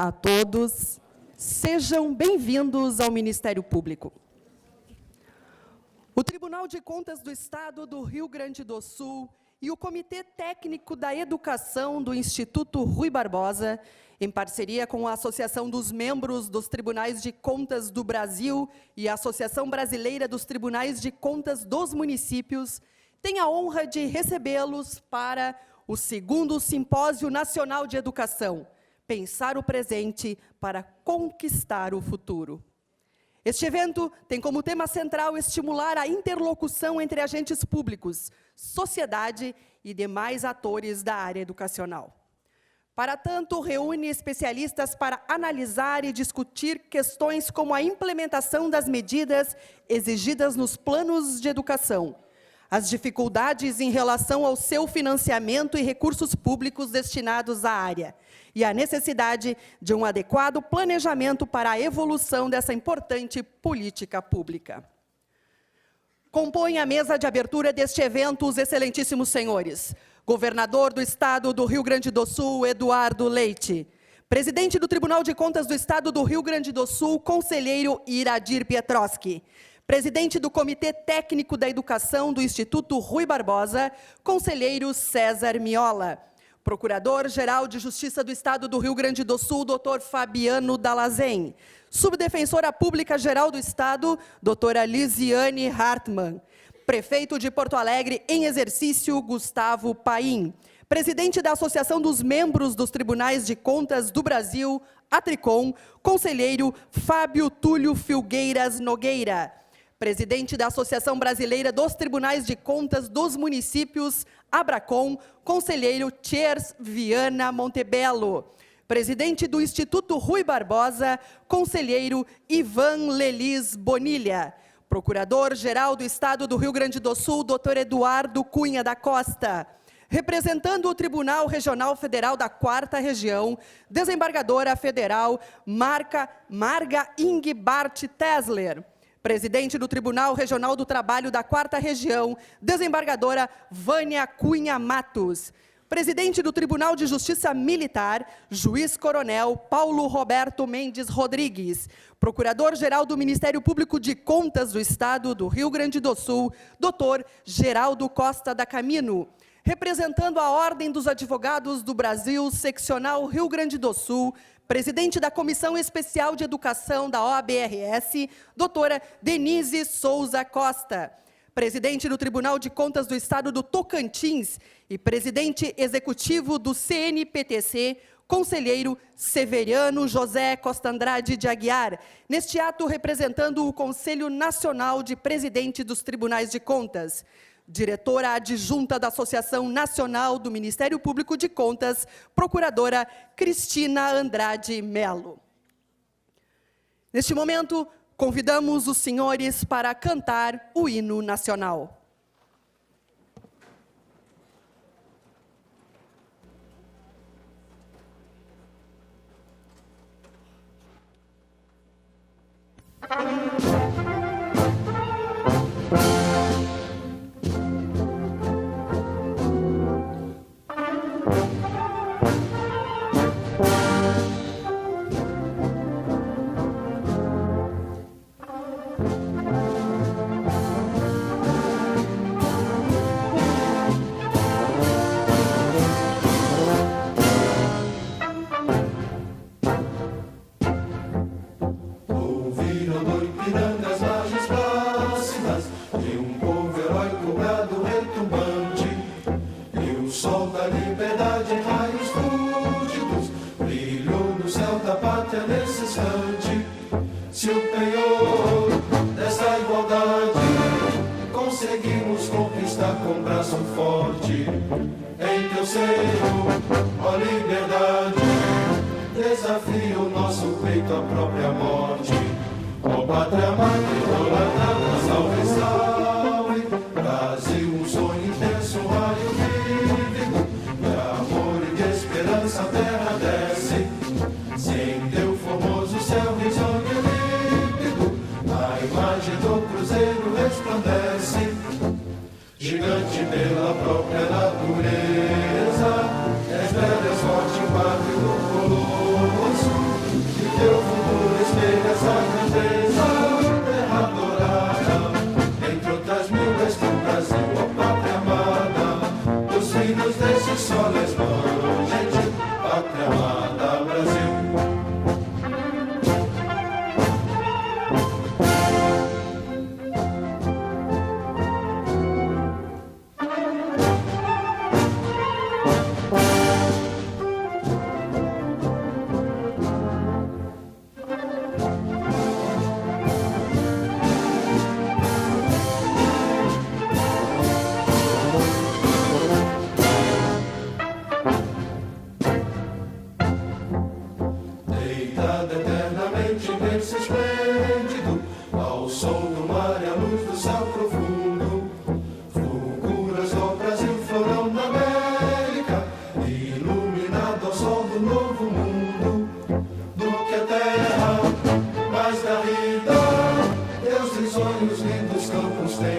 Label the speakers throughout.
Speaker 1: a todos. Sejam bem-vindos ao Ministério Público. O Tribunal de Contas do Estado do Rio Grande do Sul e o Comitê Técnico da Educação do Instituto Rui Barbosa, em parceria com a Associação dos Membros dos Tribunais de Contas do Brasil e a Associação Brasileira dos Tribunais de Contas dos Municípios, têm a honra de recebê-los para o 2º Simpósio Nacional de Educação, Pensar o Presente para Conquistar o Futuro. Este evento tem como tema central estimular a interlocução entre agentes públicos, sociedade e demais atores da área educacional. Para tanto, reúne especialistas para analisar e discutir questões como a implementação das medidas exigidas nos planos de educação, as dificuldades em relação ao seu financiamento e recursos públicos destinados à área, e a necessidade de um adequado planejamento para a evolução dessa importante política pública. Compõem a mesa de abertura deste evento os excelentíssimos senhores: Governador do Estado do Rio Grande do Sul, Eduardo Leite; Presidente do Tribunal de Contas do Estado do Rio Grande do Sul, Conselheiro Iradir Pietroski; Presidente do Comitê Técnico da Educação do Instituto Rui Barbosa, Conselheiro César Miola; Procurador-Geral de Justiça do Estado do Rio Grande do Sul, Dr. Fabiano Dalazen; Subdefensora Pública-Geral do Estado, doutora Lisiane Hartmann; Prefeito de Porto Alegre em exercício, Gustavo Paim; Presidente da Associação dos Membros dos Tribunais de Contas do Brasil, Atricom, Conselheiro Fábio Túlio Filgueiras Nogueira; Presidente da Associação Brasileira dos Tribunais de Contas dos Municípios, Abracom, Conselheiro Thiers Viana Montebello; Presidente do Instituto Rui Barbosa, Conselheiro Ivan Lelis Bonilha; Procurador-Geral do Estado do Rio Grande do Sul, Dr. Eduardo Cunha da Costa; representando o Tribunal Regional Federal da 4ª Região, Desembargadora Federal Marga Ingbart Tesler; Presidente do Tribunal Regional do Trabalho da 4ª Região, Desembargadora Vânia Cunha Matos; Presidente do Tribunal de Justiça Militar, Juiz-Coronel Paulo Roberto Mendes Rodrigues; Procurador-Geral do Ministério Público de Contas do Estado do Rio Grande do Sul, Dr. Geraldo Costa da Camino; representando a Ordem dos Advogados do Brasil, Seccional Rio Grande do Sul, Presidente da Comissão Especial de Educação da OABRS, doutora Denise Souza Costa; Presidente do Tribunal de Contas do Estado do Tocantins e Presidente Executivo do CNPTC, Conselheiro Severiano José Costa Andrade de Aguiar, neste ato representando o Conselho Nacional de Presidente dos Tribunais de Contas; Diretora adjunta da Associação Nacional do Ministério Público de Contas, Procuradora Cristina Andrade Melo. Neste momento, convidamos os senhores para cantar o hino nacional.
Speaker 2: Se o penhor dessa igualdade conseguimos conquistar com braço forte, em teu seio, ó liberdade, desafia o nosso peito à própria morte. Ó pátria amada, idolatrada, salve, salve, Brasil, um sonho intenso, um raio vívido, de amor e de esperança a terra desce, sem teu formoso céu risonho e límpido, a imagem do cruzeiro resplandece, gigante pela própria natureza, és bela, és forte, pátrio do colosso,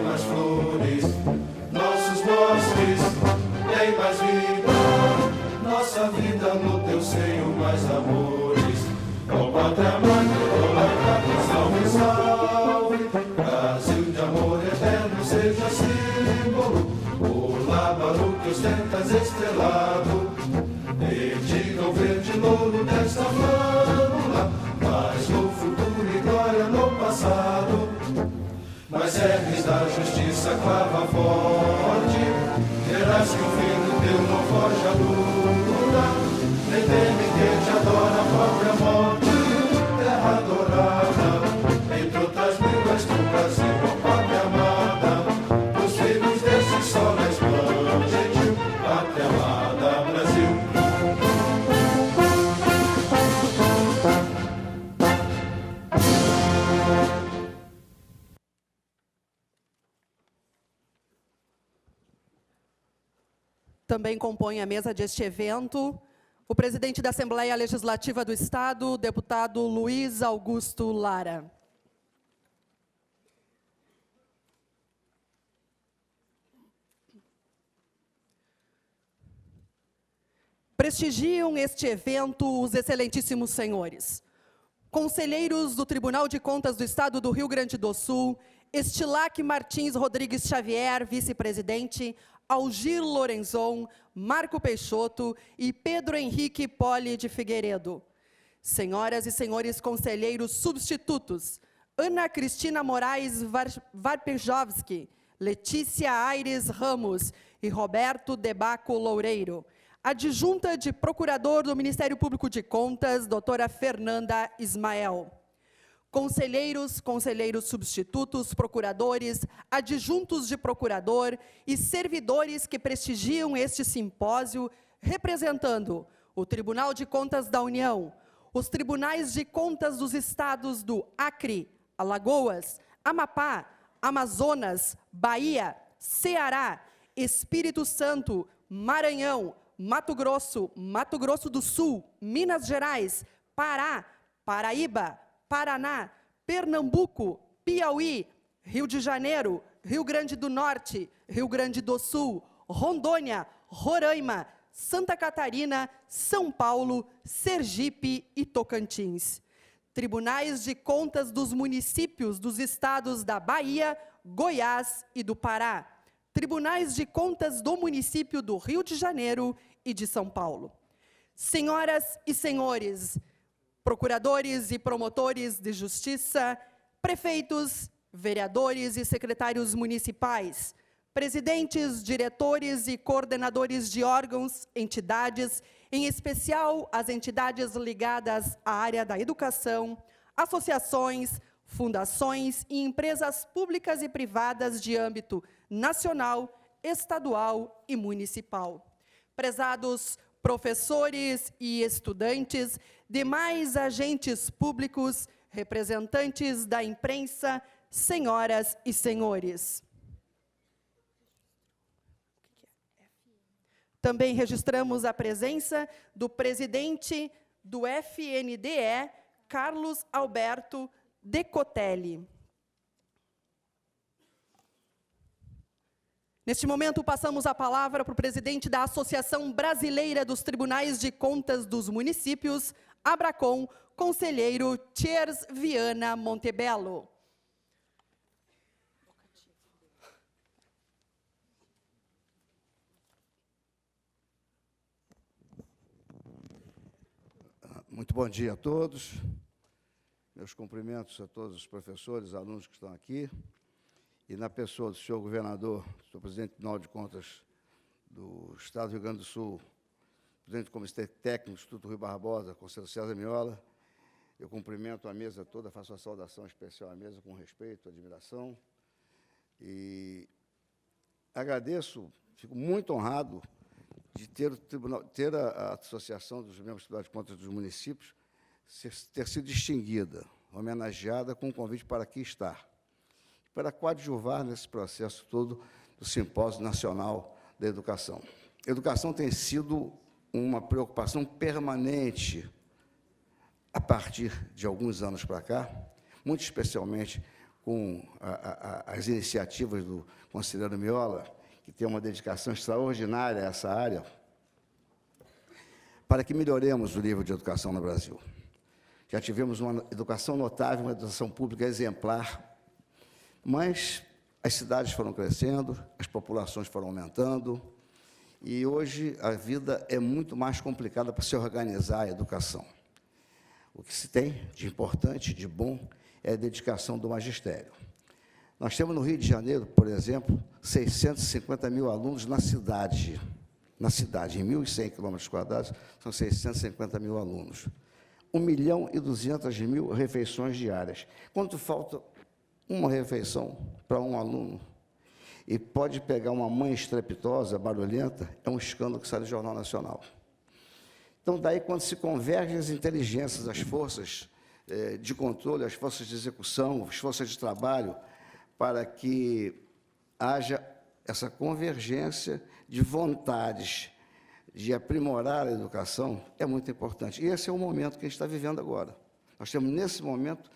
Speaker 2: tem mais flores, nossos bosques têm mais vida, nossa vida no teu seio mais amores. Ó pátria amada, salve, salve, Brasil de amor eterno seja símbolo, o lábaro que ostentas estrelado, dedica o verde louro desta flâmula, mas no futuro e glória no passado. Mas serves da justiça clava forte, verás que o fim do teu não foge a luta, nem teme quem te adora a própria morte, terra adorada, entre outras línguas do Brasil, ó pátria amada, os filhos desse sol resplandente, pátria amada, Brasil.
Speaker 1: Também compõe a mesa deste evento o presidente da Assembleia Legislativa do Estado, deputado Luiz Augusto Lara. Prestigiam este evento os excelentíssimos senhores, conselheiros do Tribunal de Contas do Estado do Rio Grande do Sul, Estilac Martins Rodrigues Xavier, vice-presidente, Algir Lorenzon, Marco Peixoto e Pedro Henrique Poli de Figueiredo. Senhoras e senhores conselheiros substitutos, Ana Cristina Moraes Varpejovski, Letícia Aires Ramos e Roberto Debaco Loureiro. Adjunta de Procurador do Ministério Público de Contas, doutora Fernanda Ismael. Conselheiros, conselheiros substitutos, procuradores, adjuntos de procurador e servidores que prestigiam este simpósio, representando o Tribunal de Contas da União, os Tribunais de Contas dos Estados do Acre, Alagoas, Amapá, Amazonas, Bahia, Ceará, Espírito Santo, Maranhão, Mato Grosso do Sul, Minas Gerais, Pará, Paraíba, Paraná, Pernambuco, Piauí, Rio de Janeiro, Rio Grande do Norte, Rio Grande do Sul, Rondônia, Roraima, Santa Catarina, São Paulo, Sergipe e Tocantins. Tribunais de Contas dos municípios dos estados da Bahia, Goiás e do Pará. Tribunais de Contas do município do Rio de Janeiro e de São Paulo. Senhoras e senhores, procuradores e promotores de justiça, prefeitos, vereadores e secretários municipais, presidentes, diretores e coordenadores de órgãos, entidades, em especial as entidades ligadas à área da educação, associações, fundações e empresas públicas e privadas de âmbito nacional, estadual e municipal. Prezados professores e estudantes, demais agentes públicos, representantes da imprensa, senhoras e senhores. Também registramos a presença do presidente do FNDE, Carlos Alberto Decotelli. Neste momento, passamos a palavra para o presidente da Associação Brasileira dos Tribunais de Contas dos Municípios, Abracom, conselheiro Thiers Viana Montebello.
Speaker 3: Muito bom dia a todos. Meus cumprimentos a todos os professores, alunos que estão aqui. E na pessoa do senhor governador, senhor presidente do Tribunal de Contas do Estado do Rio Grande do Sul, presidente do Comitê Técnico do Instituto Rui Barbosa, conselheiro César Miola, eu cumprimento a mesa toda, faço uma saudação especial à mesa com respeito, admiração. E agradeço, fico muito honrado de ter a Associação dos Membros do Tribunal de Contas dos Municípios ter sido distinguida, homenageada com um convite para aqui estar, para coadjuvar nesse processo todo do Simpósio Nacional da Educação. Educação tem sido uma preocupação permanente a partir de alguns anos para cá, muito especialmente com as iniciativas do conselheiro Miola, que tem uma dedicação extraordinária a essa área, para que melhoremos o nível de educação no Brasil. Já tivemos uma educação notável, uma educação pública exemplar, mas as cidades foram crescendo, as populações foram aumentando, e hoje a vida é muito mais complicada para se organizar a educação. O que se tem de importante, de bom, é a dedicação do magistério. Nós temos no Rio de Janeiro, por exemplo, 650 mil alunos na cidade. Na cidade, em 1.100 km², são 650 mil alunos. 1.200.000 refeições diárias. Quanto falta uma refeição para um aluno? E pode pegar uma mãe estrepitosa, barulhenta, é um escândalo que sai do Jornal Nacional. Então, daí, quando se convergem as inteligências, as forças de controle, as forças de execução, as forças de trabalho, para que haja essa convergência de vontades de aprimorar a educação, é muito importante. E esse é o momento que a gente está vivendo agora. Nós temos, nesse momento,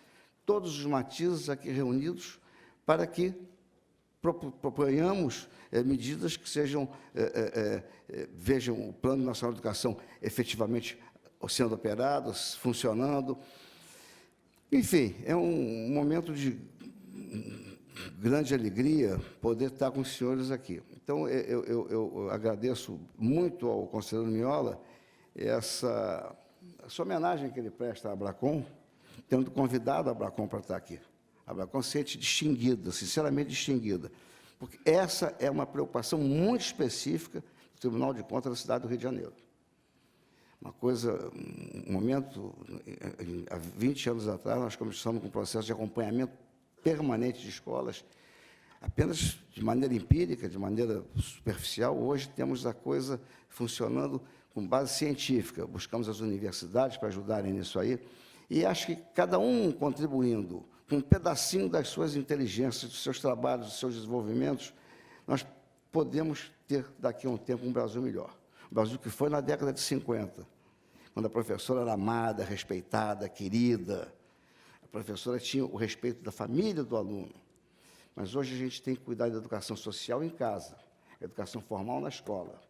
Speaker 3: todos os matizes aqui reunidos para que proponhamos medidas que sejam, vejam o Plano Nacional de Educação efetivamente sendo operado, funcionando. Enfim, é um momento de grande alegria poder estar com os senhores aqui. Então, eu agradeço muito ao conselheiro Miola essa homenagem que ele presta à Abracom, tendo convidado a Abracom para estar aqui. A Abracom se sente distinguida, sinceramente distinguida, porque essa é uma preocupação muito específica do Tribunal de Contas da cidade do Rio de Janeiro. Uma coisa, um momento, há 20 anos atrás, nós começamos com um processo de acompanhamento permanente de escolas, apenas de maneira empírica, de maneira superficial. Hoje temos a coisa funcionando com base científica, buscamos as universidades para ajudarem nisso aí, e acho que cada um contribuindo com um pedacinho das suas inteligências, dos seus trabalhos, dos seus desenvolvimentos, nós podemos ter daqui a um tempo um Brasil melhor. O Brasil que foi na década de 50, quando a professora era amada, respeitada, querida. A professora tinha o respeito da família do aluno. Mas hoje a gente tem que cuidar da educação social em casa, educação formal na escola.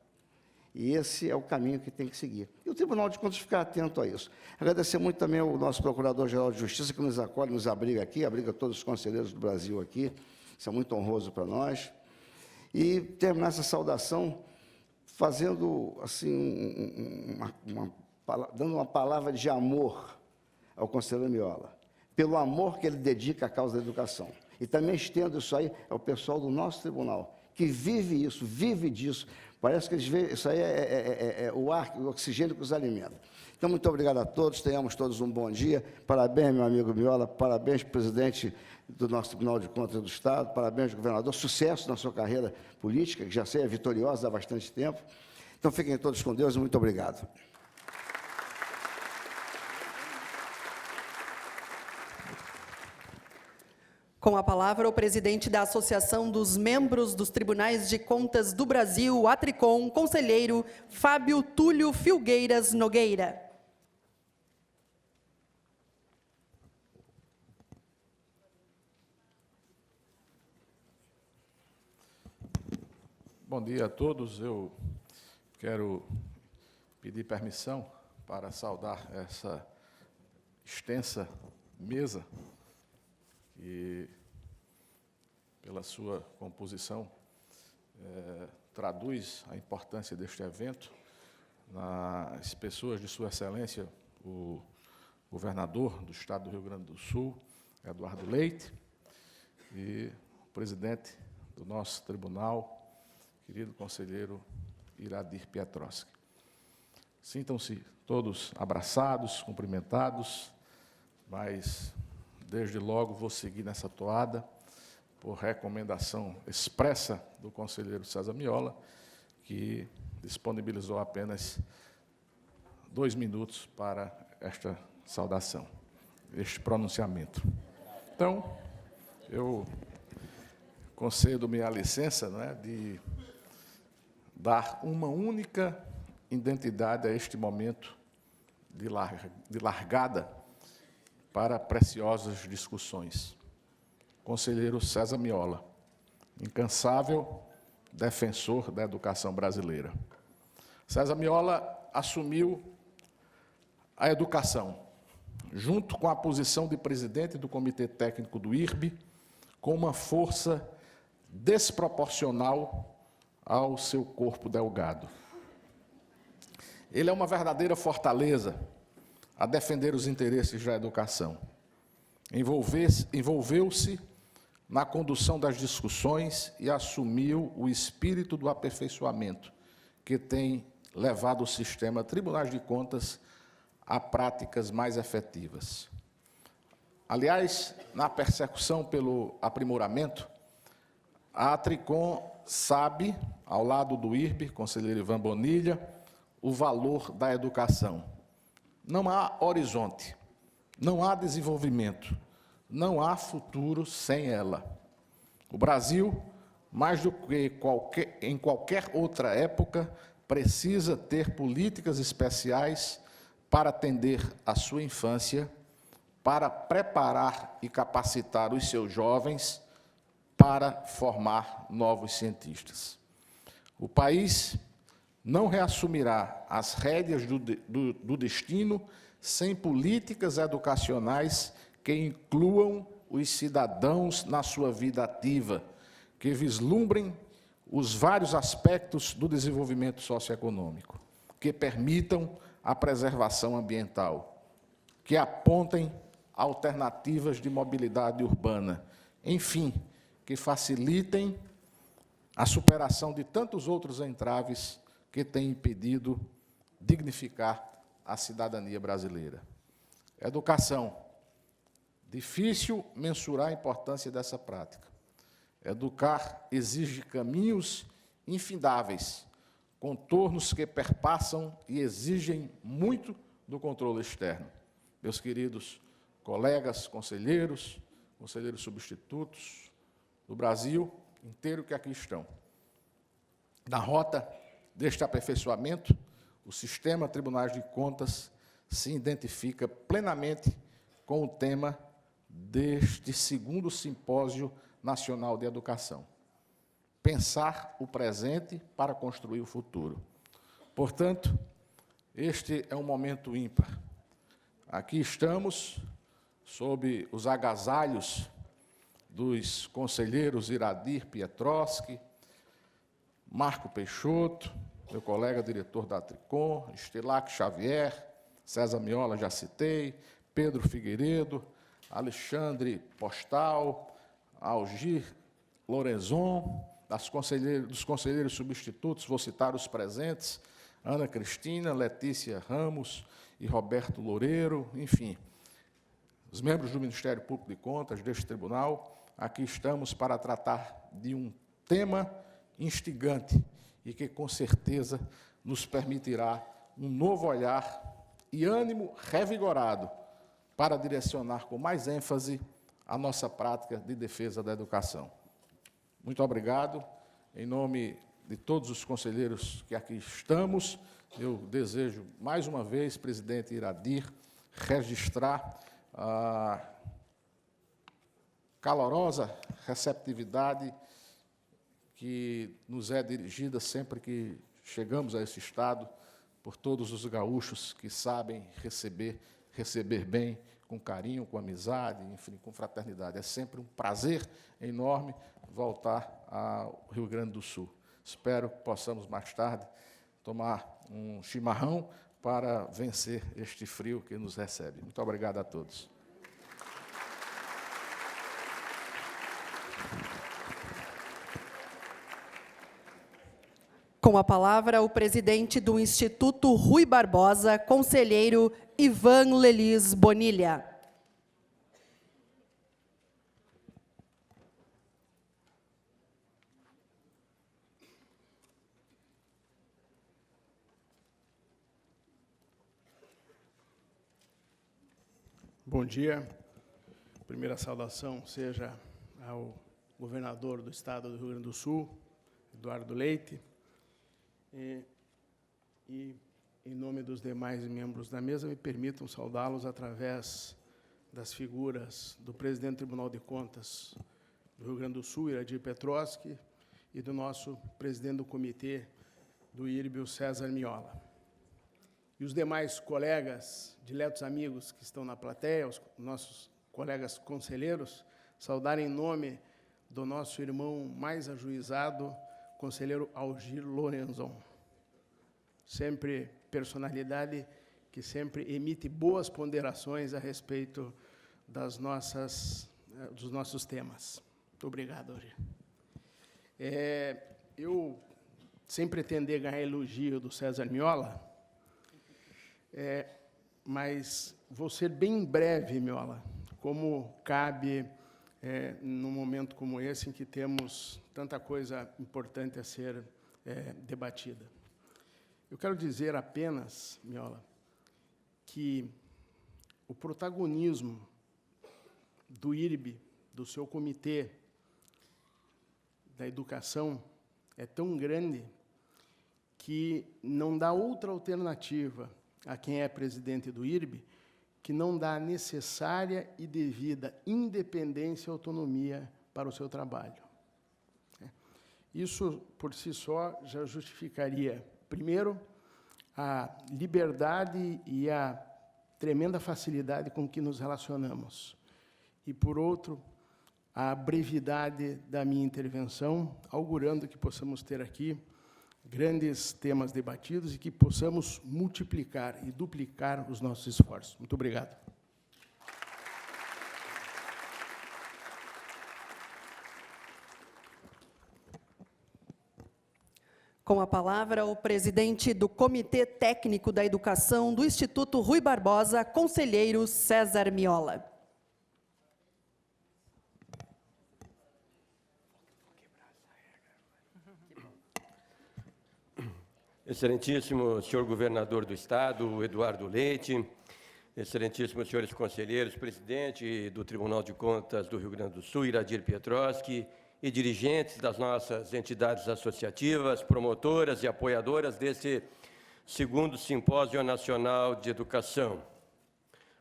Speaker 3: E esse é o caminho que tem que seguir. E o Tribunal de Contas ficar atento a isso. Agradecer muito também ao nosso Procurador-Geral de Justiça, que nos acolhe, nos abriga aqui, abriga todos os conselheiros do Brasil aqui. Isso é muito honroso para nós. E terminar essa saudação fazendo, assim, dando uma palavra de amor ao conselheiro Miola, pelo amor que ele dedica à causa da educação. E também estendo isso aí ao pessoal do nosso tribunal, que vive isso, vive disso. Parece que eles veem, isso aí é o ar, o oxigênio que os alimenta. Então, muito obrigado a todos, tenhamos todos um bom dia. Parabéns, meu amigo Miola, parabéns, presidente do nosso Tribunal de Contas do Estado, parabéns, governador, sucesso na sua carreira política, que já sei, é vitoriosa há bastante tempo. Então, fiquem todos com Deus e muito obrigado.
Speaker 1: Com a palavra, o presidente da Associação dos Membros dos Tribunais de Contas do Brasil, Atricom, conselheiro Fábio Túlio Filgueiras Nogueira.
Speaker 4: Bom dia a todos. Eu quero pedir permissão para saudar essa extensa mesa que, pela sua composição, traduz a importância deste evento, nas pessoas de Sua Excelência, o governador do Estado do Rio Grande do Sul, Eduardo Leite, e o presidente do nosso tribunal, querido conselheiro Iradir Pietroski. Sintam-se todos abraçados, cumprimentados, mas, desde logo, vou seguir nessa toada, por recomendação expressa do conselheiro César Miola, que disponibilizou apenas 2 minutos para esta saudação, este pronunciamento. Então, eu concedo-me a licença, não é, de dar uma única identidade a este momento de largada para preciosas discussões. conselheiro César Miola, incansável defensor da educação brasileira. César Miola assumiu a educação, junto com a posição de presidente do Comitê Técnico do IRB, com uma força desproporcional ao seu corpo delgado. Ele é uma verdadeira fortaleza a defender os interesses da educação. Envolveu-se na condução das discussões e assumiu o espírito do aperfeiçoamento, que tem levado o sistema Tribunais de Contas a práticas mais efetivas. Aliás, na persecução pelo aprimoramento, a Tricom sabe, ao lado do IRB, conselheiro Ivan Bonilha, o valor da educação. Não há horizonte, não há desenvolvimento, não há futuro sem ela. O Brasil, mais do que em qualquer outra época, precisa ter políticas especiais para atender à sua infância, para preparar e capacitar os seus jovens para formar novos cientistas. O país não reassumirá as rédeas do destino sem políticas educacionais que incluam os cidadãos na sua vida ativa, que vislumbrem os vários aspectos do desenvolvimento socioeconômico, que permitam a preservação ambiental, que apontem alternativas de mobilidade urbana, enfim, que facilitem a superação de tantos outros entraves que têm impedido dignificar a cidadania brasileira. Educação. Difícil mensurar a importância dessa prática. Educar exige caminhos infindáveis, contornos que perpassam e exigem muito do controle externo. Meus queridos colegas, conselheiros substitutos do Brasil inteiro que aqui estão. Na rota deste aperfeiçoamento, o sistema Tribunais de Contas se identifica plenamente com o tema deste segundo Simpósio Nacional de Educação. Pensar o presente para construir o futuro. Portanto, este é um momento ímpar. Aqui estamos, sob os agasalhos dos conselheiros Iradir Pietroski, Marco Peixoto, meu colega diretor da Tricom, Estilac Xavier, César Miola, já citei, Pedro Figueiredo, Alexandre Postal, Algir Lorenzon, dos conselheiros substitutos, vou citar os presentes, Ana Cristina, Letícia Ramos e Roberto Loureiro, enfim, os membros do Ministério Público de Contas, deste tribunal. Aqui estamos para tratar de um tema instigante e que, com certeza, nos permitirá um novo olhar e ânimo revigorado para direcionar com mais ênfase a nossa prática de defesa da educação. Muito obrigado. Em nome de todos os conselheiros que aqui estamos, eu desejo, mais uma vez, presidente Iradir, registrar a calorosa receptividade que nos é dirigida sempre que chegamos a esse Estado, por todos os gaúchos que sabem receber bem, com carinho, com amizade, enfim, com fraternidade. É sempre um prazer enorme voltar ao Rio Grande do Sul. Espero que possamos, mais tarde, tomar um chimarrão para vencer este frio que nos recebe. Muito obrigado a todos.
Speaker 1: Com a palavra, o presidente do Instituto Rui Barbosa, conselheiro Ivan Lelis Bonilha.
Speaker 5: Bom dia. Primeira saudação seja ao governador do Estado do Rio Grande do Sul, Eduardo Leite, e em nome dos demais membros da mesa, me permitam saudá-los através das figuras do presidente do Tribunal de Contas, do Rio Grande do Sul, Iradir Petroski, e do nosso presidente do comitê do IRB, o César Miola. E os demais colegas, diletos amigos que estão na plateia, os nossos colegas conselheiros, saudar em nome do nosso irmão mais ajuizado, conselheiro Algir Lorenzon. Sempre personalidade que sempre emite boas ponderações a respeito dos nossos temas. Muito obrigado, Algir. Eu, sem pretender ganhar elogio do César Miola, mas vou ser bem breve, Miola, como cabe num momento como esse, em que temos tanta coisa importante a ser debatida. Eu quero dizer apenas, Miola, que o protagonismo do IRB, do seu comitê da educação, é tão grande que não dá outra alternativa a quem é presidente do IRB que não dá a necessária e devida independência e autonomia para o seu trabalho. Isso, por si só, já justificaria, primeiro, a liberdade e a tremenda facilidade com que nos relacionamos. E, por outro, a brevidade da minha intervenção, augurando que possamos ter aqui grandes temas debatidos e que possamos multiplicar e duplicar os nossos esforços. Muito obrigado.
Speaker 1: Com a palavra, o presidente do Comitê Técnico da Educação do Instituto Rui Barbosa, conselheiro César Miola.
Speaker 6: Excelentíssimo senhor governador do Estado, Eduardo Leite, excelentíssimos senhores conselheiros, presidente do Tribunal de Contas do Rio Grande do Sul, Iradir Petroski, e dirigentes das nossas entidades associativas, promotoras e apoiadoras desse segundo Simpósio Nacional de Educação.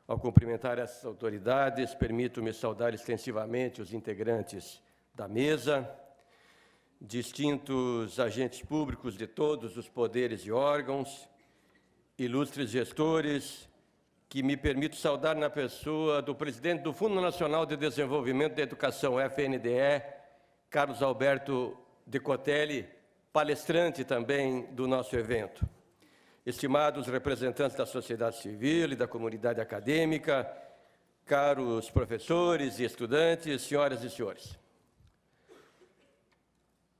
Speaker 6: Ao cumprimentar essas autoridades, permito-me saudar extensivamente os integrantes da mesa, distintos agentes públicos de todos os poderes e órgãos, ilustres gestores, que me permito saudar na pessoa do presidente do Fundo Nacional de Desenvolvimento da Educação, FNDE, Carlos Alberto Decotelli, palestrante também do nosso evento. Estimados representantes da sociedade civil e da comunidade acadêmica, caros professores e estudantes, senhoras e senhores.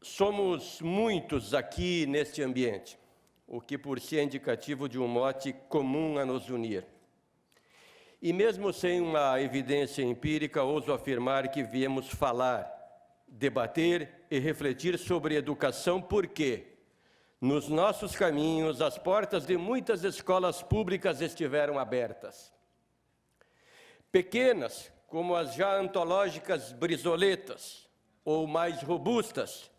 Speaker 6: Somos muitos aqui neste ambiente, o que por si é indicativo de um mote comum a nos unir. E mesmo sem uma evidência empírica, ouso afirmar que viemos falar, debater e refletir sobre educação, porque nos nossos caminhos as portas de muitas escolas públicas estiveram abertas. Pequenas, como as já antológicas Brizoletas, ou mais robustas,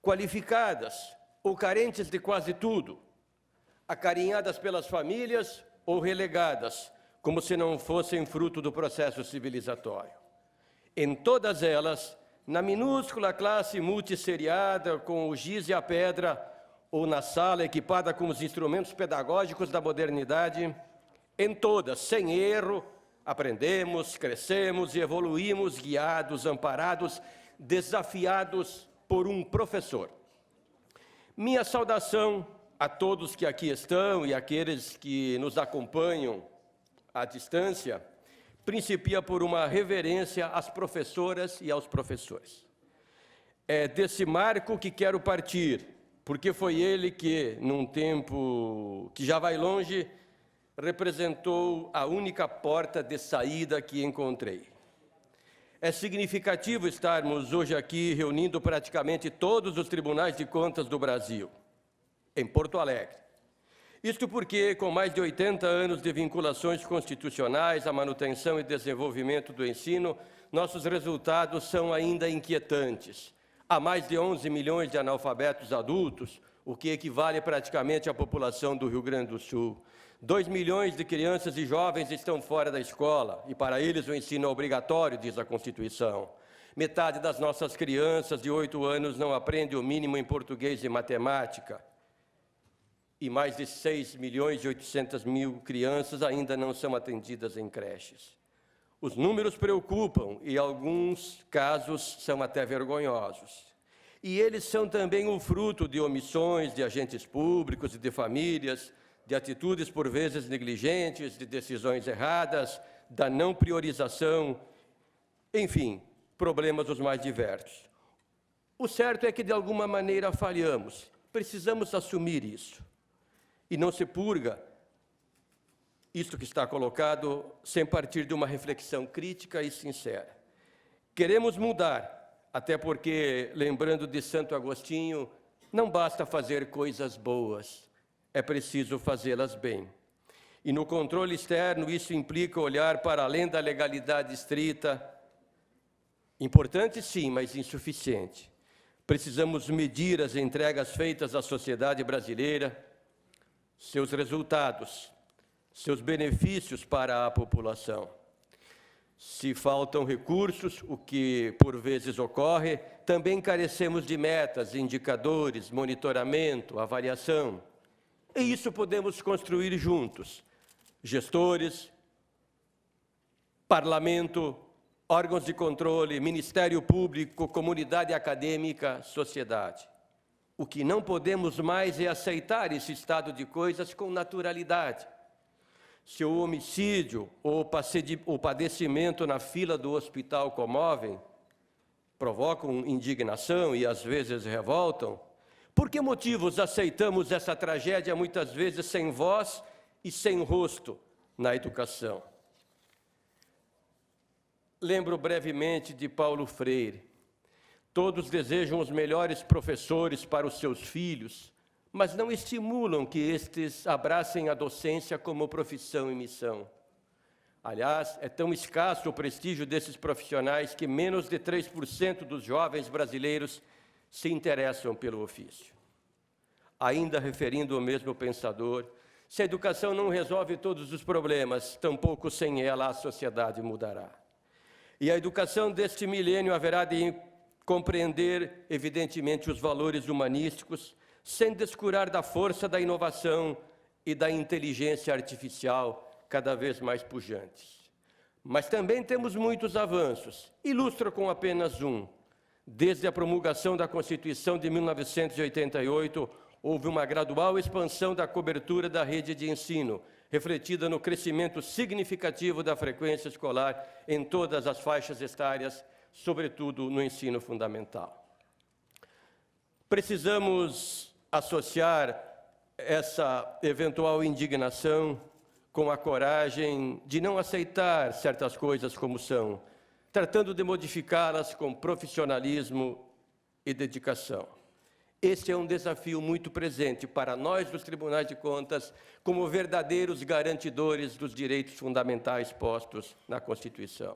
Speaker 6: qualificadas ou carentes de quase tudo, acarinhadas pelas famílias ou relegadas, como se não fossem fruto do processo civilizatório. Em todas elas, na minúscula classe multisseriada, com o giz e a pedra, ou na sala equipada com os instrumentos pedagógicos da modernidade, em todas, sem erro, aprendemos, crescemos e evoluímos, guiados, amparados, desafiados por um professor. Minha saudação a todos que aqui estão e àqueles que nos acompanham à distância, principia por uma reverência às professoras e aos professores. É desse marco que quero partir, porque foi ele que, num tempo que já vai longe, representou a única porta de saída que encontrei. É significativo estarmos hoje aqui reunindo praticamente todos os tribunais de contas do Brasil, em Porto Alegre. Isto porque, com mais de 80 anos de vinculações constitucionais à manutenção e desenvolvimento do ensino, nossos resultados são ainda inquietantes. Há mais de 11 milhões de analfabetos adultos, o que equivale praticamente à população do Rio Grande do Sul. 2 milhões de crianças e jovens estão fora da escola, e para eles o ensino é obrigatório, diz a Constituição. Metade das nossas crianças de 8 anos não aprende o mínimo em português e matemática. E mais de 6.800.000 crianças ainda não são atendidas em creches. Os números preocupam e, em alguns casos, são até vergonhosos. E eles são também o fruto de omissões de agentes públicos e de famílias, de atitudes por vezes negligentes, de decisões erradas, da não priorização, enfim, problemas os mais diversos. O certo é que, de alguma maneira, falhamos. Precisamos assumir isso. E não se purga isto que está colocado sem partir de uma reflexão crítica e sincera. Queremos mudar, até porque, lembrando de Santo Agostinho, não basta fazer coisas boas, é preciso fazê-las bem. E no controle externo, isso implica olhar para além da legalidade estrita. Importante, sim, mas insuficiente. Precisamos medir as entregas feitas à sociedade brasileira, seus resultados, seus benefícios para a população. Se faltam recursos, o que por vezes ocorre, também carecemos de metas, indicadores, monitoramento, avaliação. E isso podemos construir juntos. Gestores, parlamento, órgãos de controle, Ministério Público, comunidade acadêmica, sociedade. O que não podemos mais é aceitar esse estado de coisas com naturalidade. Se o homicídio ou o padecimento na fila do hospital comovem, provocam indignação e às vezes revoltam, por que motivos aceitamos essa tragédia muitas vezes sem voz e sem rosto na educação? Lembro brevemente de Paulo Freire. Todos desejam os melhores professores para os seus filhos, mas não estimulam que estes abracem a docência como profissão e missão. Aliás, é tão escasso o prestígio desses profissionais que menos de 3% dos jovens brasileiros se interessam pelo ofício. Ainda referindo ao mesmo pensador, se a educação não resolve todos os problemas, tampouco sem ela a sociedade mudará. E a educação deste milênio haverá de compreender, evidentemente, os valores humanísticos, sem descurar da força da inovação e da inteligência artificial cada vez mais pujantes. Mas também temos muitos avanços. Ilustro com apenas um. Desde a promulgação da Constituição de 1988, houve uma gradual expansão da cobertura da rede de ensino, refletida no crescimento significativo da frequência escolar em todas as faixas etárias, sobretudo no ensino fundamental. Precisamos associar essa eventual indignação com a coragem de não aceitar certas coisas como são, tratando de modificá-las com profissionalismo e dedicação. Este é um desafio muito presente para nós dos tribunais de contas, como verdadeiros garantidores dos direitos fundamentais postos na Constituição.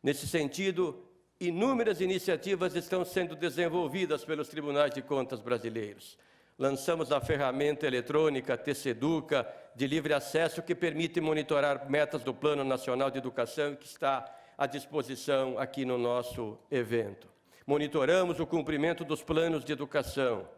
Speaker 6: Nesse sentido, inúmeras iniciativas estão sendo desenvolvidas pelos tribunais de contas brasileiros. Lançamos a ferramenta eletrônica TCEDUCA, de livre acesso, que permite monitorar metas do Plano Nacional de Educação, que está à disposição aqui no nosso evento. Monitoramos o cumprimento dos planos de educação.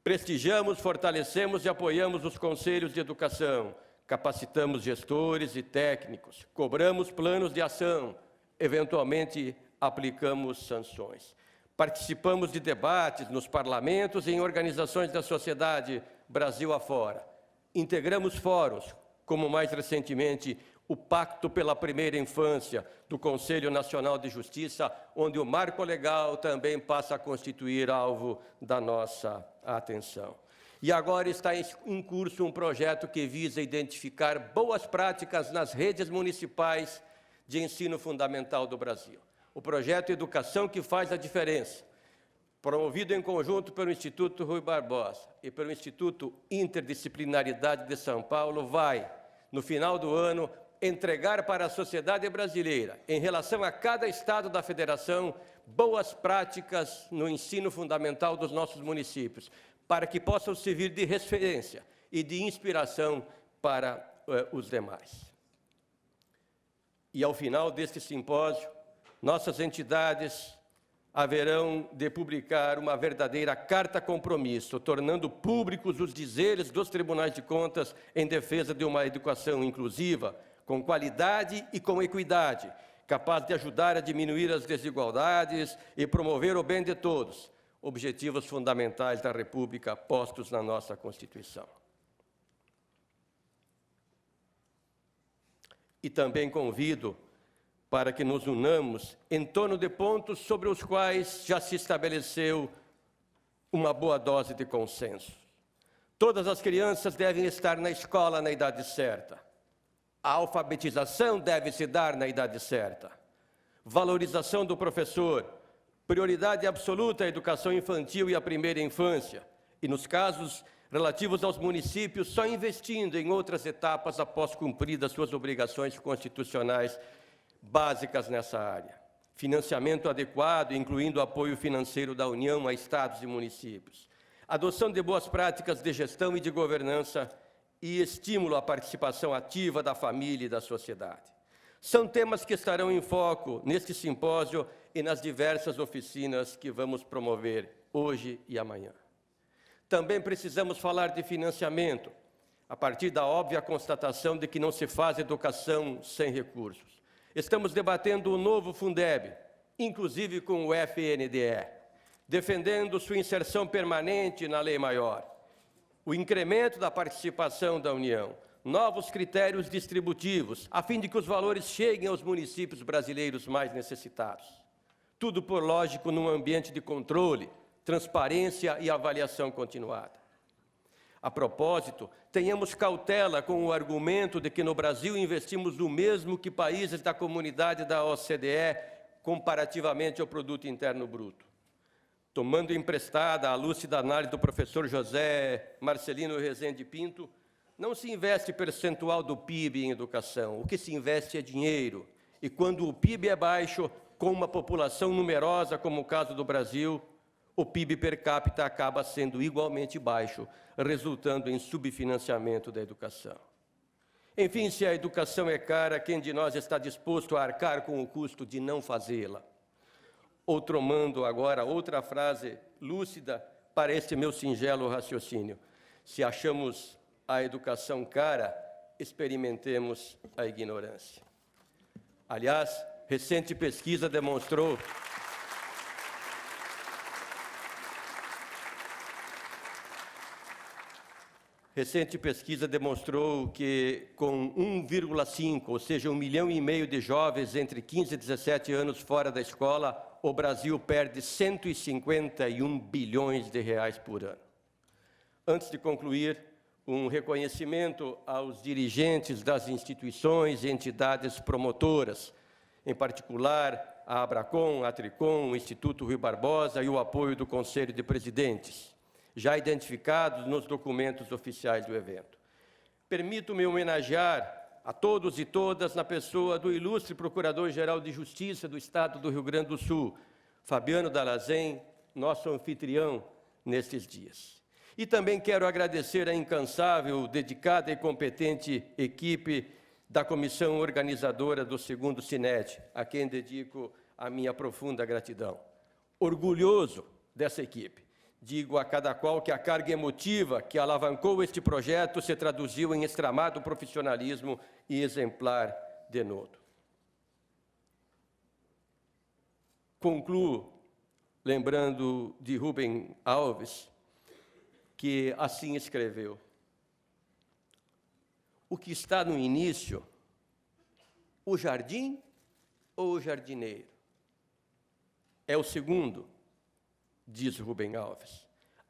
Speaker 6: Prestigiamos, fortalecemos e apoiamos os conselhos de educação. Capacitamos gestores e técnicos. Cobramos planos de ação. Eventualmente, aplicamos sanções. Participamos de debates nos parlamentos e em organizações da sociedade Brasil afora. Integramos fóruns, como mais recentemente o Pacto pela Primeira Infância do Conselho Nacional de Justiça, onde o marco legal também passa a constituir alvo da nossa atenção. E agora está em curso um projeto que visa identificar boas práticas nas redes municipais de ensino fundamental do Brasil. O projeto Educação que Faz a Diferença, promovido em conjunto pelo Instituto Rui Barbosa e pelo Instituto Interdisciplinaridade de São Paulo, vai, no final do ano, entregar para a sociedade brasileira, em relação a cada estado da federação, boas práticas no ensino fundamental dos nossos municípios, para que possam servir de referência e de inspiração para os demais. E, ao final deste simpósio, nossas entidades haverão de publicar uma verdadeira carta-compromisso, tornando públicos os dizeres dos tribunais de contas em defesa de uma educação inclusiva, com qualidade e com equidade, capaz de ajudar a diminuir as desigualdades e promover o bem de todos, objetivos fundamentais da República postos na nossa Constituição. E também convido para que nos unamos em torno de pontos sobre os quais já se estabeleceu uma boa dose de consenso. Todas as crianças devem estar na escola na idade certa. A alfabetização deve se dar na idade certa. Valorização do professor, prioridade absoluta à educação infantil e à primeira infância. E nos casos relativos aos municípios, só investindo em outras etapas após cumpridas suas obrigações constitucionais básicas nessa área. Financiamento adequado, incluindo apoio financeiro da União a estados e municípios. Adoção de boas práticas de gestão e de governança e estímulo à participação ativa da família e da sociedade. São temas que estarão em foco neste simpósio e nas diversas oficinas que vamos promover hoje e amanhã. Também precisamos falar de financiamento, a partir da óbvia constatação de que não se faz educação sem recursos. Estamos debatendo o novo Fundeb, inclusive com o FNDE, defendendo sua inserção permanente na Lei Maior, o incremento da participação da União, novos critérios distributivos, a fim de que os valores cheguem aos municípios brasileiros mais necessitados. Tudo, por lógico, num ambiente de controle, transparência e avaliação continuada. A propósito, tenhamos cautela com o argumento de que no Brasil investimos o mesmo que países da comunidade da OCDE comparativamente ao produto interno bruto. Tomando emprestada a lúcida análise do professor José Marcelino Rezende Pinto, não se investe percentual do PIB em educação, o que se investe é dinheiro. E quando o PIB é baixo, com uma população numerosa como o caso do Brasil, o PIB per capita acaba sendo igualmente baixo, resultando em subfinanciamento da educação. Enfim, se a educação é cara, quem de nós está disposto a arcar com o custo de não fazê-la? Ou tomando agora outra frase lúcida para este meu singelo raciocínio. Se achamos a educação cara, experimentemos a ignorância. Aliás, recente pesquisa demonstrou que com 1,5, ou seja, 1,5 milhão de jovens entre 15 e 17 anos fora da escola, o Brasil perde 151 bilhões de reais por ano. Antes de concluir, um reconhecimento aos dirigentes das instituições e entidades promotoras, em particular a Abracom, a Tricom, o Instituto Rui Barbosa e o apoio do Conselho de Presidentes, já identificados nos documentos oficiais do evento. Permito-me homenagear a todos e todas na pessoa do ilustre Procurador-Geral de Justiça do Estado do Rio Grande do Sul, Fabiano Dallazem, nosso anfitrião nestes dias. E também quero agradecer a incansável, dedicada e competente equipe da comissão organizadora do 2º Cined, a quem dedico a minha profunda gratidão. Orgulhoso dessa equipe, digo a cada qual que a carga emotiva que alavancou este projeto se traduziu em extremado profissionalismo e exemplar denodo. Concluo lembrando de Rubem Alves, que assim escreveu: o que está no início, o jardim ou o jardineiro? É o segundo, diz Rubem Alves.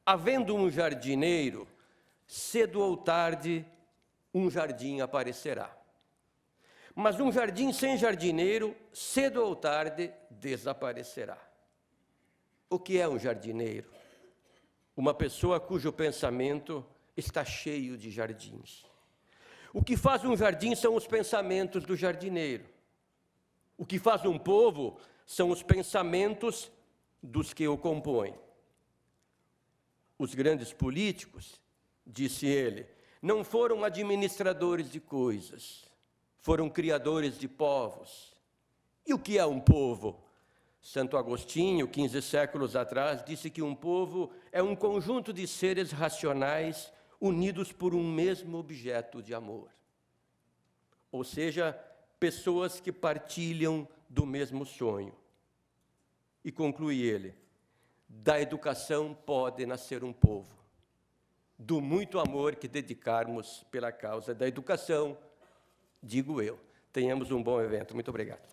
Speaker 6: Havendo um jardineiro, cedo ou tarde, um jardim aparecerá. Mas um jardim sem jardineiro, cedo ou tarde, desaparecerá. O que é um jardineiro? Uma pessoa cujo pensamento está cheio de jardins. O que faz um jardim são os pensamentos do jardineiro. O que faz um povo são os pensamentos dos que o compõem. Os grandes políticos, disse ele, não foram administradores de coisas, foram criadores de povos. E o que é um povo? Santo Agostinho, 15 séculos atrás, disse que um povo é um conjunto de seres racionais unidos por um mesmo objeto de amor. Ou seja, pessoas que partilham do mesmo sonho. E conclui ele: da educação pode nascer um povo. Do muito amor que dedicarmos pela causa da educação, digo eu. Tenhamos um bom evento. Muito obrigado.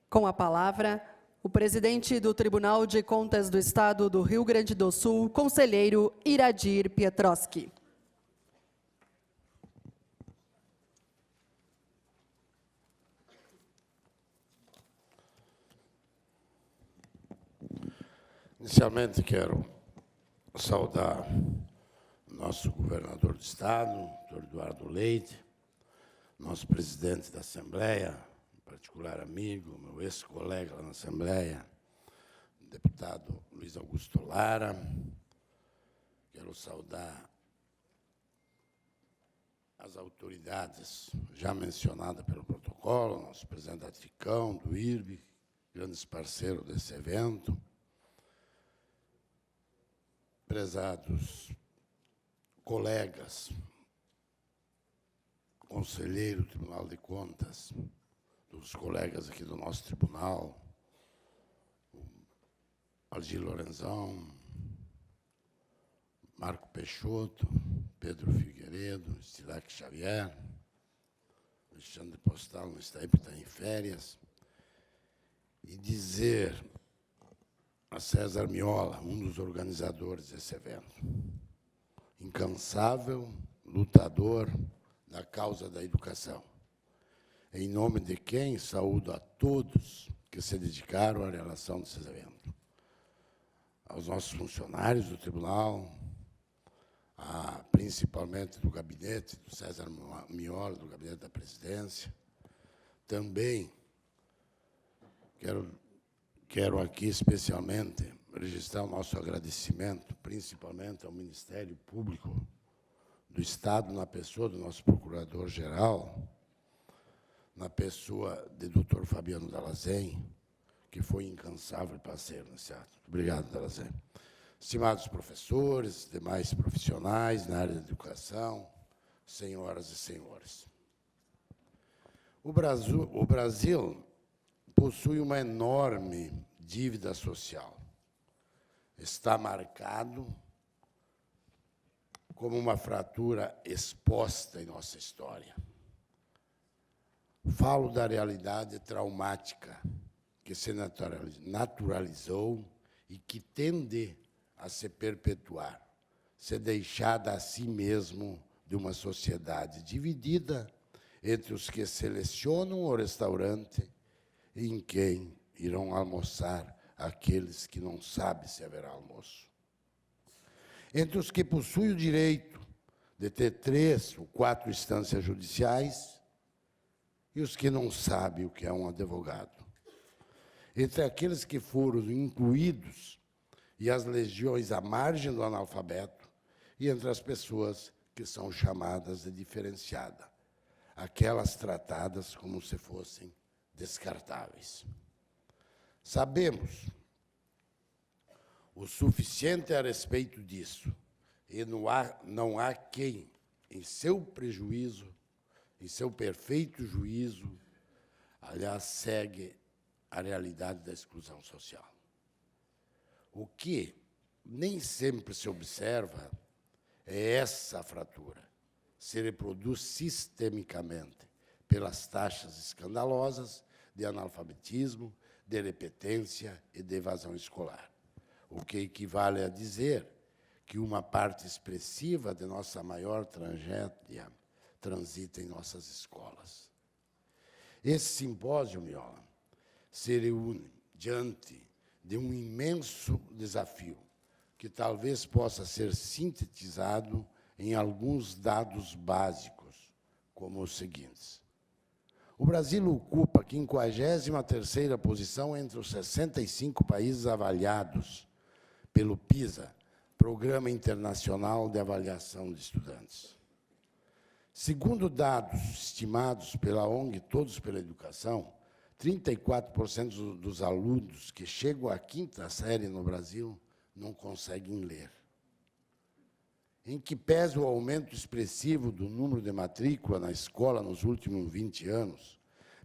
Speaker 1: Com a palavra, o presidente do Tribunal de Contas do Estado do Rio Grande do Sul, conselheiro Iradir Pietroski.
Speaker 7: Inicialmente, quero saudar o nosso governador do Estado, Dr. Eduardo Leite, nosso presidente da Assembleia, particular amigo, meu ex-colega lá na Assembleia, o deputado Luiz Augusto Lara. Quero saudar as autoridades já mencionadas pelo protocolo, nosso presidente da Tricão, do IRB, grandes parceiros desse evento, prezados colegas, conselheiro do Tribunal de Contas, dos colegas aqui do nosso tribunal, Algir Lorenzão, Marco Peixoto, Pedro Figueiredo, Stilac Xavier, Alexandre Postal não está aí porque está em férias, e dizer a César Miola, um dos organizadores desse evento, incansável, lutador da causa da educação. Em nome de quem saúdo a todos que se dedicaram à realização desses eventos. Aos nossos funcionários do tribunal, principalmente do gabinete do César Miola, do gabinete da presidência. Também quero aqui especialmente registrar o nosso agradecimento, principalmente ao Ministério Público do Estado, na pessoa do nosso Procurador-Geral, na pessoa de Dr. Fabiano Dalazen, que foi incansável parceiro nesse ato. Obrigado, Dalazen. Estimados professores, demais profissionais na área da educação, senhoras e senhores. O Brasil possui uma enorme dívida social. Está marcado como uma fratura exposta em nossa história. Falo da realidade traumática que se naturalizou e que tende a se perpetuar, se deixada a si mesmo de uma sociedade dividida entre os que selecionam o restaurante e em quem irão almoçar aqueles que não sabem se haverá almoço. Entre os que possuem o direito de ter 3 ou 4 instâncias judiciais e os que não sabem o que é um advogado. Entre aqueles que foram incluídos e as legiões à margem do analfabeto e entre as pessoas que são chamadas de diferenciada, aquelas tratadas como se fossem descartáveis. Sabemos o suficiente a respeito disso, e não há quem, em seu prejuízo, em seu perfeito juízo, aliás, segue a realidade da exclusão social. O que nem sempre se observa é essa fratura. Se reproduz sistemicamente pelas taxas escandalosas de analfabetismo, de repetência e de evasão escolar, o que equivale a dizer que uma parte expressiva de nossa maior tragédia transita em nossas escolas. Esse simpósio, Miola, se reúne diante de um imenso desafio que talvez possa ser sintetizado em alguns dados básicos, como os seguintes. O Brasil ocupa a 53ª posição entre os 65 países avaliados pelo PISA, Programa Internacional de Avaliação de Estudantes. Segundo dados estimados pela ONG Todos pela Educação, 34% dos alunos que chegam à 5ª série no Brasil não conseguem ler. Em que pese o aumento expressivo do número de matrícula na escola nos últimos 20 anos,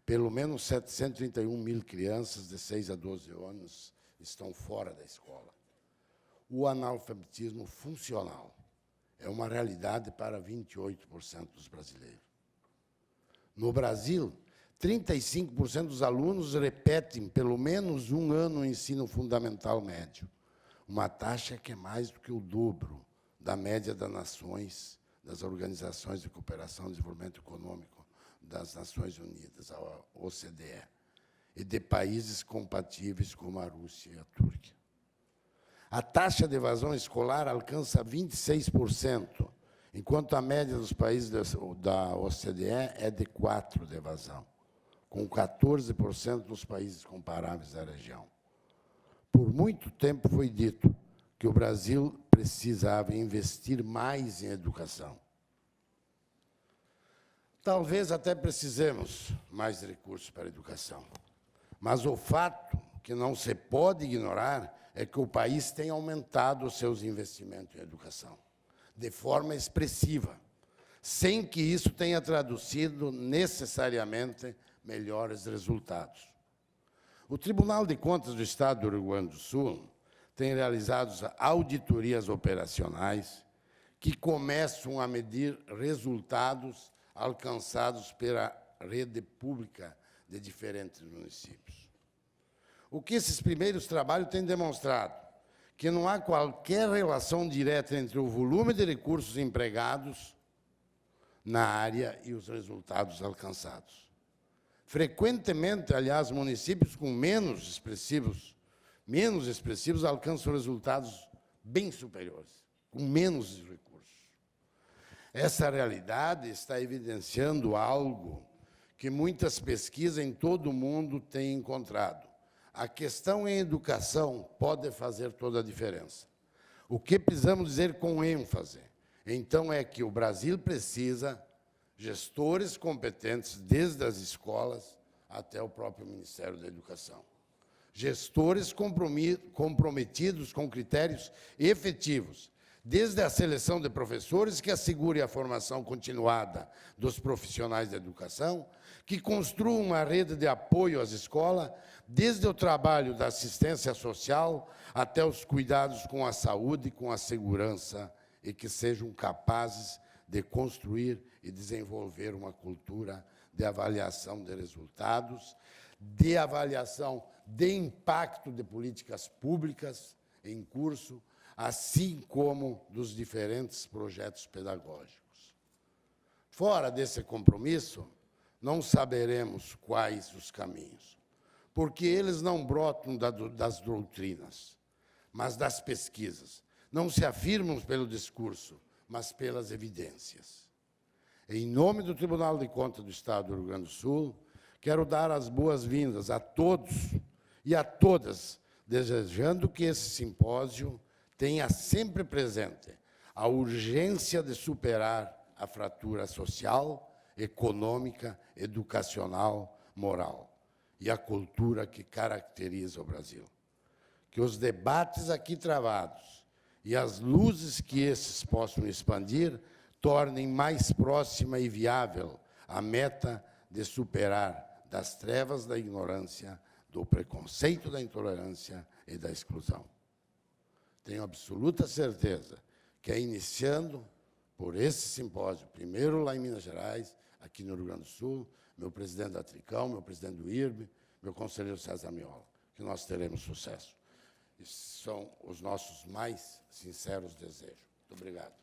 Speaker 7: pelo menos 731 mil crianças de 6 a 12 anos estão fora da escola. O analfabetismo funcional é uma realidade para 28% dos brasileiros. No Brasil, 35% dos alunos repetem pelo menos um ano o ensino fundamental médio, uma taxa que é mais do que o dobro da média das nações, das Organizações de Cooperação e Desenvolvimento Econômico das Nações Unidas, a OCDE, e de países compatíveis como a Rússia e a Turquia. A taxa de evasão escolar alcança 26%, enquanto a média dos países da OCDE é de 4% de evasão, com 14% nos países comparáveis da região. Por muito tempo foi dito que o Brasil precisava investir mais em educação. Talvez até precisemos mais recursos para a educação, mas o fato que não se pode ignorar é que o país tem aumentado os seus investimentos em educação, de forma expressiva, sem que isso tenha traduzido necessariamente melhores resultados. O Tribunal de Contas do Estado do Rio Grande do Sul tem realizado auditorias operacionais que começam a medir resultados alcançados pela rede pública de diferentes municípios. O que esses primeiros trabalhos têm demonstrado? Que não há qualquer relação direta entre o volume de recursos empregados na área e os resultados alcançados. Frequentemente, aliás, municípios com menos expressivos alcançam resultados bem superiores, com menos recursos. Essa realidade está evidenciando algo que muitas pesquisas em todo o mundo têm encontrado. A questão em educação pode fazer toda a diferença. O que precisamos dizer com ênfase, então, é que o Brasil precisa de gestores competentes, desde as escolas até o próprio Ministério da Educação. Gestores comprometidos com critérios efetivos, desde a seleção de professores que assegure a formação continuada dos profissionais da educação, que construam uma rede de apoio às escolas, desde o trabalho da assistência social até os cuidados com a saúde e com a segurança, e que sejam capazes de construir e desenvolver uma cultura de avaliação de resultados, de avaliação de impacto de políticas públicas em curso, assim como dos diferentes projetos pedagógicos. Fora desse compromisso, não saberemos quais os caminhos, porque eles não brotam das doutrinas, mas das pesquisas. Não se afirmam pelo discurso, mas pelas evidências. Em nome do Tribunal de Contas do Estado do Rio Grande do Sul, quero dar as boas-vindas a todos e a todas, desejando que esse simpósio tenha sempre presente a urgência de superar a fratura social, econômica, educacional, moral e a cultura que caracteriza o Brasil. Que os debates aqui travados e as luzes que esses possam expandir tornem mais próxima e viável a meta de superar das trevas da ignorância, do preconceito, da intolerância e da exclusão. Tenho absoluta certeza que é iniciando por esse simpósio, primeiro lá em Minas Gerais, aqui no Rio Grande do Sul, meu presidente da Tricão, meu presidente do IRB, meu conselheiro César Miola, que nós teremos sucesso. Esses são os nossos mais sinceros desejos. Muito obrigado.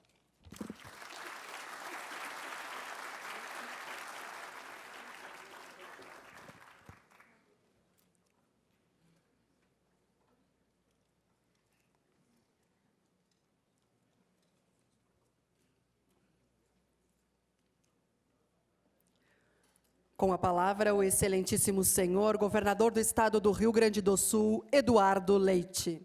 Speaker 1: Com a palavra, o excelentíssimo senhor governador do Estado do Rio Grande do Sul, Eduardo Leite.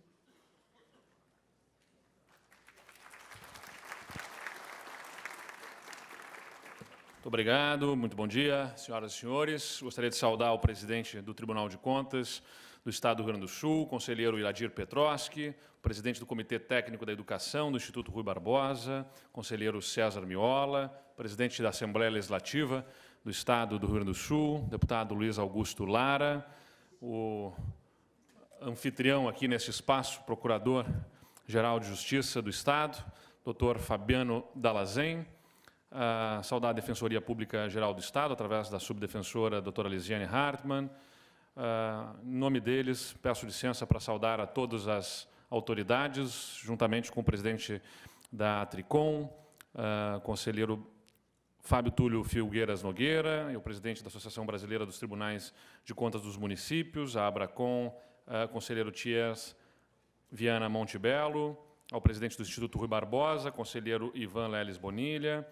Speaker 8: Muito obrigado, muito bom dia, senhoras e senhores. Gostaria de saudar o presidente do Tribunal de Contas do Estado do Rio Grande do Sul, conselheiro Iradir Petroski, o presidente do Comitê Técnico da Educação do Instituto Rui Barbosa, conselheiro César Miola, presidente da Assembleia Legislativa do Estado do Rio Grande do Sul, deputado Luiz Augusto Lara, o anfitrião aqui nesse espaço, Procurador-Geral de Justiça do Estado, doutor Fabiano Dalazen, saudar a Defensoria Pública Geral do Estado, através da subdefensora doutora Lisiane Hartmann. Em nome deles, peço licença para saudar a todas as autoridades, juntamente com o presidente da Tricom, conselheiro Fábio Túlio Filgueiras Nogueira, e o presidente da Associação Brasileira dos Tribunais de Contas dos Municípios, a Abracom, conselheiro Thiers Viana Montebello, ao presidente do Instituto Rui Barbosa, conselheiro Ivan Leles Bonilha,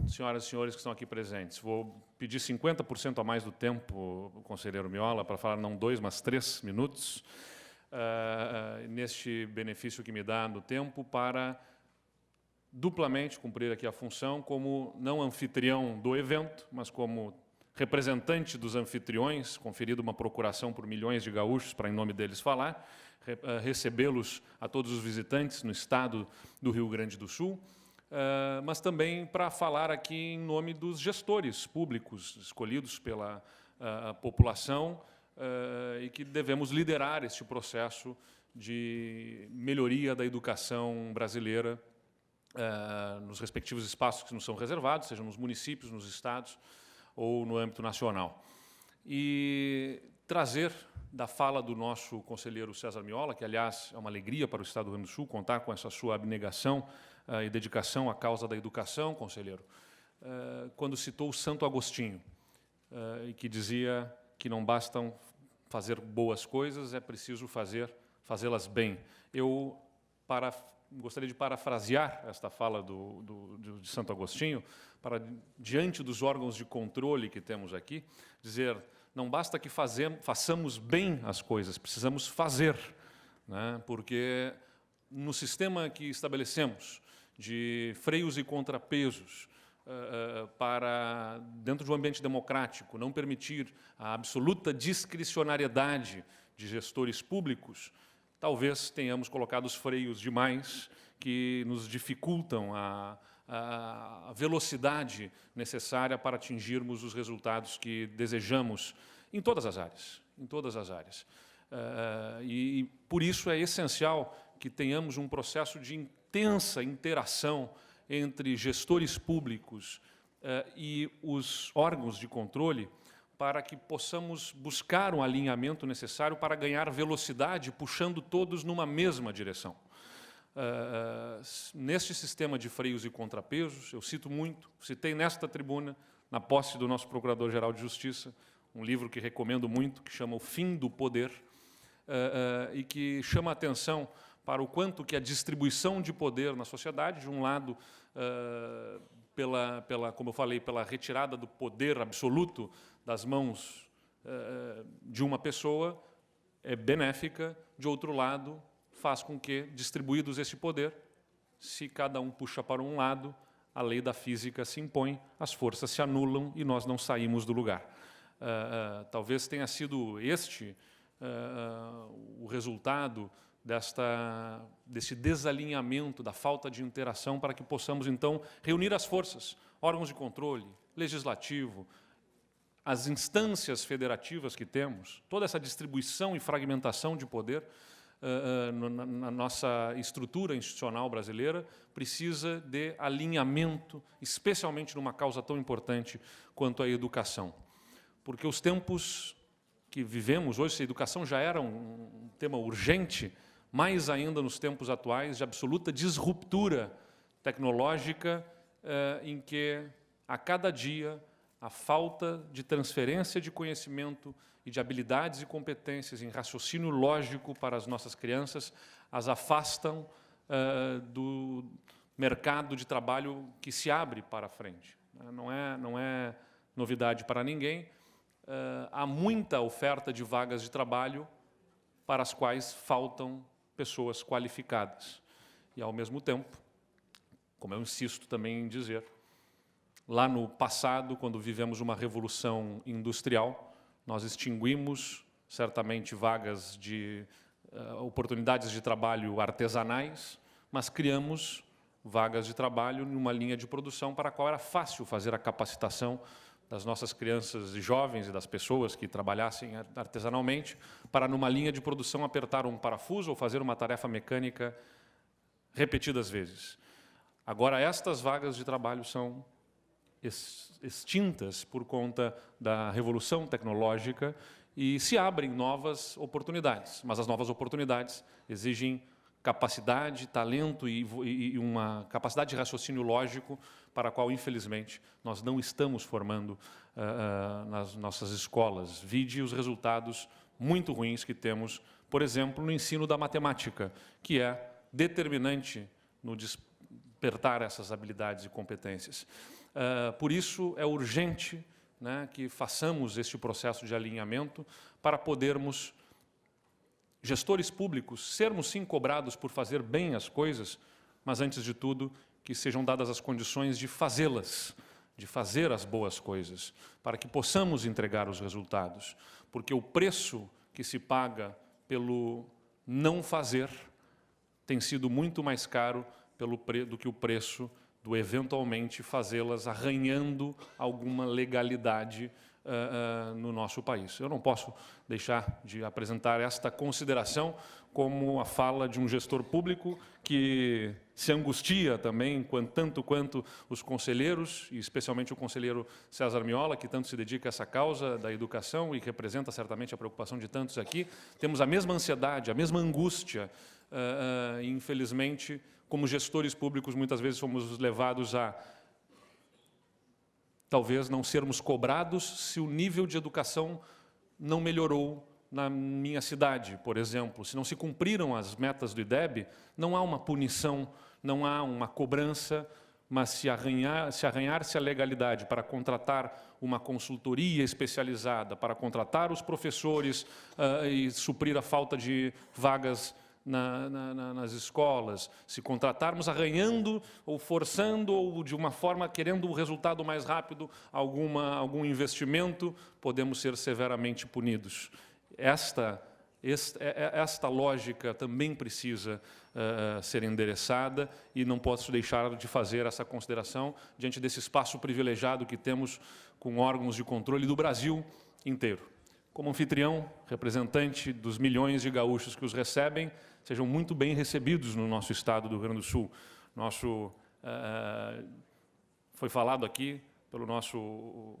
Speaker 8: senhoras e senhores que estão aqui presentes. Vou pedir 50% a mais do tempo, conselheiro Miola, para falar não 2, mas 3 minutos, neste benefício que me dá no tempo, para duplamente cumprir aqui a função como não anfitrião do evento, mas como representante dos anfitriões, conferido uma procuração por milhões de gaúchos para, em nome deles, falar, recebê-los a todos os visitantes no Estado do Rio Grande do Sul, mas também para falar aqui em nome dos gestores públicos escolhidos pela população e que devemos liderar este processo de melhoria da educação brasileira nos respectivos espaços que nos são reservados, seja nos municípios, nos estados ou no âmbito nacional. E trazer da fala do nosso conselheiro César Miola, que, aliás, é uma alegria para o Estado do Rio Grande do Sul contar com essa sua abnegação e dedicação à causa da educação, conselheiro, quando citou o Santo Agostinho, e que dizia que não bastam fazer boas coisas, é preciso fazê-las bem. Eu gostaria de parafrasear esta fala de Santo Agostinho, para, diante dos órgãos de controle que temos aqui, dizer, não basta que façamos bem as coisas, precisamos fazer, né? Porque no sistema que estabelecemos de freios e contrapesos para, dentro de um ambiente democrático, não permitir a absoluta discricionariedade de gestores públicos, talvez tenhamos colocado os freios demais que nos dificultam a velocidade necessária para atingirmos os resultados que desejamos em todas as áreas, e por isso é essencial que tenhamos um processo de intensa interação entre gestores públicos e os órgãos de controle, para que possamos buscar um alinhamento necessário para ganhar velocidade, puxando todos numa mesma direção. Neste sistema de freios e contrapesos, eu citei nesta tribuna, na posse do nosso Procurador-Geral de Justiça, um livro que recomendo muito, que chama O Fim do Poder, e que chama a atenção para o quanto que a distribuição de poder na sociedade, de um lado, como eu falei, pela retirada do poder absoluto das mãos de uma pessoa, é benéfica, de outro lado, faz com que, distribuídos esse poder, se cada um puxa para um lado, a lei da física se impõe, as forças se anulam e nós não saímos do lugar. Talvez tenha sido este o resultado desse desalinhamento, da falta de interação, para que possamos, então, reunir as forças, órgãos de controle, legislativo, as instâncias federativas que temos, toda essa distribuição e fragmentação de poder na nossa estrutura institucional brasileira precisa de alinhamento, especialmente numa causa tão importante quanto a educação. Porque os tempos que vivemos hoje, se a educação já era um tema urgente, mais ainda nos tempos atuais de absoluta disruptura tecnológica, em que, a cada dia, a falta de transferência de conhecimento e de habilidades e competências em raciocínio lógico para as nossas crianças as afastam do mercado de trabalho que se abre para a frente. Não é novidade para ninguém, há muita oferta de vagas de trabalho para as quais faltam pessoas qualificadas. E, ao mesmo tempo, como eu insisto também em dizer, lá no passado, quando vivemos uma revolução industrial, nós extinguimos certamente vagas de oportunidades de trabalho artesanais, mas criamos vagas de trabalho numa linha de produção para a qual era fácil fazer a capacitação das nossas crianças e jovens e das pessoas que trabalhassem artesanalmente, para numa linha de produção apertar um parafuso ou fazer uma tarefa mecânica repetidas vezes. Agora, estas vagas de trabalho são extintas por conta da revolução tecnológica e se abrem novas oportunidades, mas as novas oportunidades exigem capacidade, talento e uma capacidade de raciocínio lógico para a qual, infelizmente, nós não estamos formando nas nossas escolas. Vide os resultados muito ruins que temos, por exemplo, no ensino da matemática, que é determinante no despertar essas habilidades e competências. Por isso, é urgente, né, que façamos este processo de alinhamento para podermos, gestores públicos, sermos sim cobrados por fazer bem as coisas, mas, antes de tudo, que sejam dadas as condições de fazê-las, de fazer as boas coisas, para que possamos entregar os resultados. Porque o preço que se paga pelo não fazer tem sido muito mais caro do que o preço do eventualmente fazê-las arranhando alguma legalidade no nosso país. Eu não posso deixar de apresentar esta consideração como a fala de um gestor público que se angustia também, tanto quanto os conselheiros, e especialmente o conselheiro César Miola, que tanto se dedica a essa causa da educação e representa certamente a preocupação de tantos aqui. Temos a mesma ansiedade, a mesma angústia, e, infelizmente, como gestores públicos, muitas vezes fomos levados a talvez não sermos cobrados se o nível de educação não melhorou na minha cidade, por exemplo. Se não se cumpriram as metas do IDEB, não há uma punição, não há uma cobrança, mas se arranhar-se a legalidade para contratar uma consultoria especializada, para contratar os professores e suprir a falta de vagas nas escolas, se contratarmos arranhando ou forçando ou de uma forma querendo o resultado mais rápido, algum investimento, podemos ser severamente punidos. Esta lógica também precisa ser endereçada e não posso deixar de fazer essa consideração diante desse espaço privilegiado que temos com órgãos de controle do Brasil inteiro. Como anfitrião, representante dos milhões de gaúchos que os recebem, sejam muito bem recebidos no nosso estado do Rio Grande do Sul. Foi falado aqui pelo nosso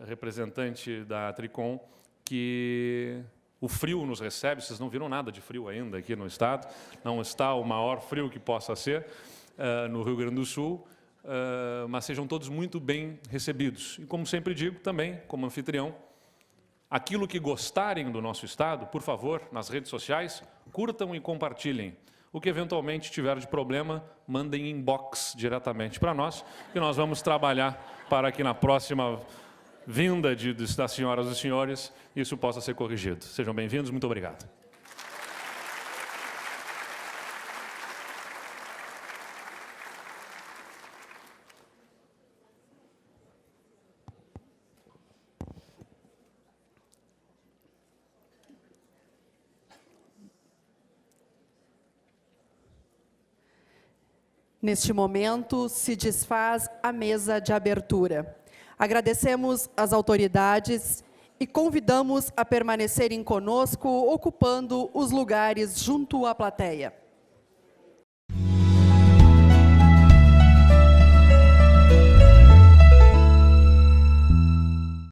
Speaker 8: representante da Tricom que o frio nos recebe. Vocês não viram nada de frio ainda aqui no estado, não está o maior frio que possa ser no Rio Grande do Sul, mas sejam todos muito bem recebidos. E, como sempre digo, também, como anfitrião, aquilo que gostarem do nosso estado, por favor, nas redes sociais, curtam e compartilhem. O que eventualmente tiver de problema, mandem inbox diretamente para nós, que nós vamos trabalhar para que na próxima vinda das senhoras e senhores isso possa ser corrigido. Sejam bem-vindos, muito obrigado.
Speaker 1: Neste momento, se desfaz a mesa de abertura. Agradecemos as autoridades e convidamos a permanecerem conosco, ocupando os lugares junto à plateia.